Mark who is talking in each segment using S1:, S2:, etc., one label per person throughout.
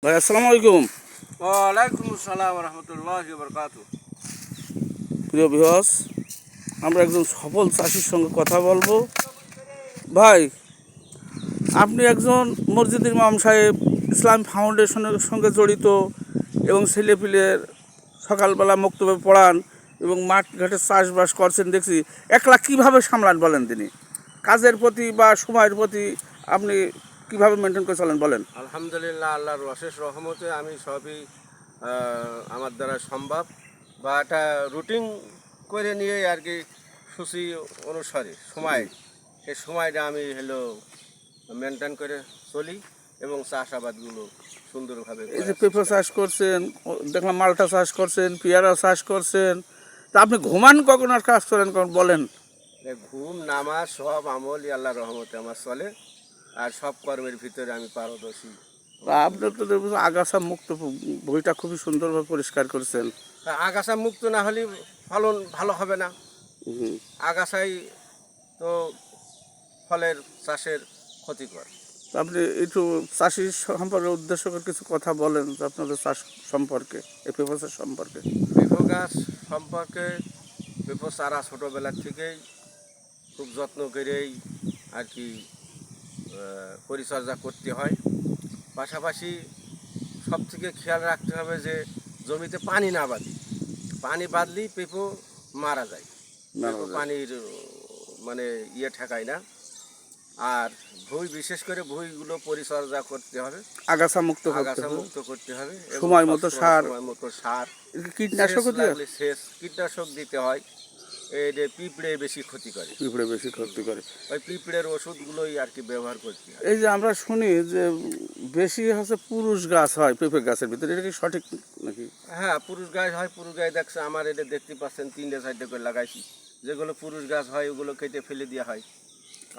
S1: ভাই আসসালামু আলাইকুম।
S2: ওয়ালাইকুম আসসালাম রহমতুল্লাহি ওয়া বারাকাতুহু।
S1: প্রিয় ভিউয়ার্স, আমরা একজন সফল চাষির সঙ্গে কথা বলবো। ভাই, আপনি একজন মসজিদ ইমাম সাহেব, ইসলাম ফাউন্ডেশনের সঙ্গে জড়িত এবং ছেলেপিলের সকালবেলা মক্তবে পড়ান এবং মাঠ ঘাটে চাষবাস করছেন দেখছি। একলা কীভাবে সামলান বলেন, তিনি কাজের প্রতি বা সময়ের প্রতি আপনি কীভাবে মেনটেন করে চলেন বলেন।
S2: আলহামদুলিল্লাহ, আল্লাহর অশেষ রহমতে আমি সবই আমার দ্বারা সম্ভব বা একটা রুটিন করে নিয়ে আর কি, সূচি অনুসারে এই সময়টা আমি মেনটেন করে চলি এবং চাষাবাদগুলো সুন্দরভাবে
S1: এই যে পেঁপে চাষ করছেন, দেখলাম মালটা চাষ করছেন, পেয়ারা চাষ করছেন, তা আপনি ঘুমান কখন আর কাজ করেন কখন বলেন।
S2: ঘুম নামাজ সব আমলই আল্লাহর রহমতে আমার চলে, আর সব কর্মের ভিতরে আমি পারদর্শী।
S1: আপনার তো আগাছা মুক্ত বইটা খুবই সুন্দরভাবে পরিষ্কার করেছেন।
S2: আগাছা মুক্ত না হলে ফলন ভালো হবে না। আগাছাই তো ফলের চাষের ক্ষতিকর।
S1: আপনি একটু চাষি সম্পর্কে উদ্দেশ্য করে কিছু কথা বলেন যে আপনাদের চাষ সম্পর্কে, এই পেঁপে চাষ সম্পর্কে।
S2: পেঁপে গাছ সম্পর্কে পেঁপে চারা ছোটোবেলার থেকেই খুব যত্ন করেই আর কি পরিচর্যা করতে হয়। পাশাপাশি সব থেকে খেয়াল রাখতে হবে যে জমিতে পানি না বাঁধি। পানি বাঁধলেই পেঁপে মারা যায়। পেঁপে পানির মানে ঠেকায় না। আর বিশেষ করে ভুঁইগুলো পরিচর্যা করতে হবে,
S1: আগাছা মুক্ত
S2: করতে হবে,
S1: সময় মতো সার,
S2: কীটনাশক কীটনাশক দিতে হয়। এই যে পিঁপড়ে বেশি ক্ষতি করে, ওই পিঁপড়ের ওষুধগুলোই আর কি ব্যবহার করতে হয়।
S1: এই যে আমরা শুনি যে বেশি হচ্ছে পুরুষ গাছ হয় পেঁপে গাছের ভিতরে, এটা কি সঠিক নাকি?
S2: হ্যাঁ, পুরুষ গাছ হয়। পুরুষ গাছ দেখছে আমার এটা দেখতে পাচ্ছেন 3-4 করে লাগাইছি। যেগুলো পুরুষ গাছ হয় ওগুলো কেটে ফেলে দেওয়া হয়,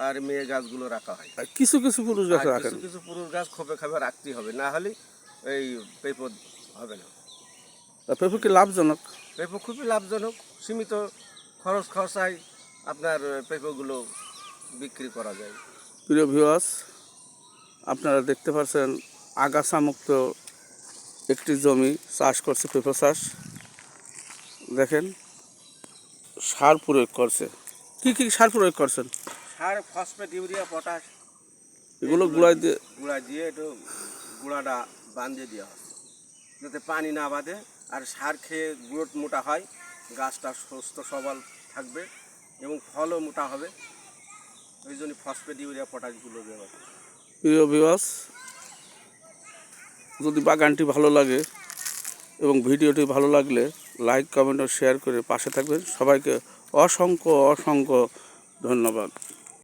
S2: আর মেয়ে গাছগুলো রাখা হয়।
S1: কিছু কিছু পুরুষ গাছ রাখেন,
S2: কিছু পুরুষ গাছ খোপে খাবে রাখতে হবে, না হলে এই পেঁপে হবে না।
S1: পেঁপে কি লাভজনক?
S2: পেঁপে খুবই লাভজনক। সীমিত খরচায় আপনার পেঁপেগুলো বিক্রি করা যায়।
S1: প্রিয় ভিউয়ার্স, আপনারা দেখতে পাচ্ছেন আগাছা মুক্ত একটি জমি চাষ করছে পেঁপে চাষ। দেখেন সার প্রয়োগ করছে। কি কি সার প্রয়োগ করছেন?
S2: সার ফসফেট, ইউরিয়া, পটাশ
S1: এগুলো
S2: গুঁড়া দিয়ে একটু গুঁড়াটা বাঁধিয়ে দেওয়া হয় যাতে পানি না বাঁধে, আর সার খেয়ে গ্রোথ মোটা হয়, গাছটা সুস্থ সবল থাকবে এবং ফলও মোটা হবে। ওই জন্য ফসফেট, ইউরিয়া, পটাশগুলো ব্যবহার করি।
S1: প্রিয় ভিউয়ার্স, যদি বাগানটি ভালো লাগে এবং ভিডিওটি ভালো লাগলে লাইক, কমেন্ট ও শেয়ার করে পাশে থাকবেন। সবাইকে অসংখ্য ধন্যবাদ।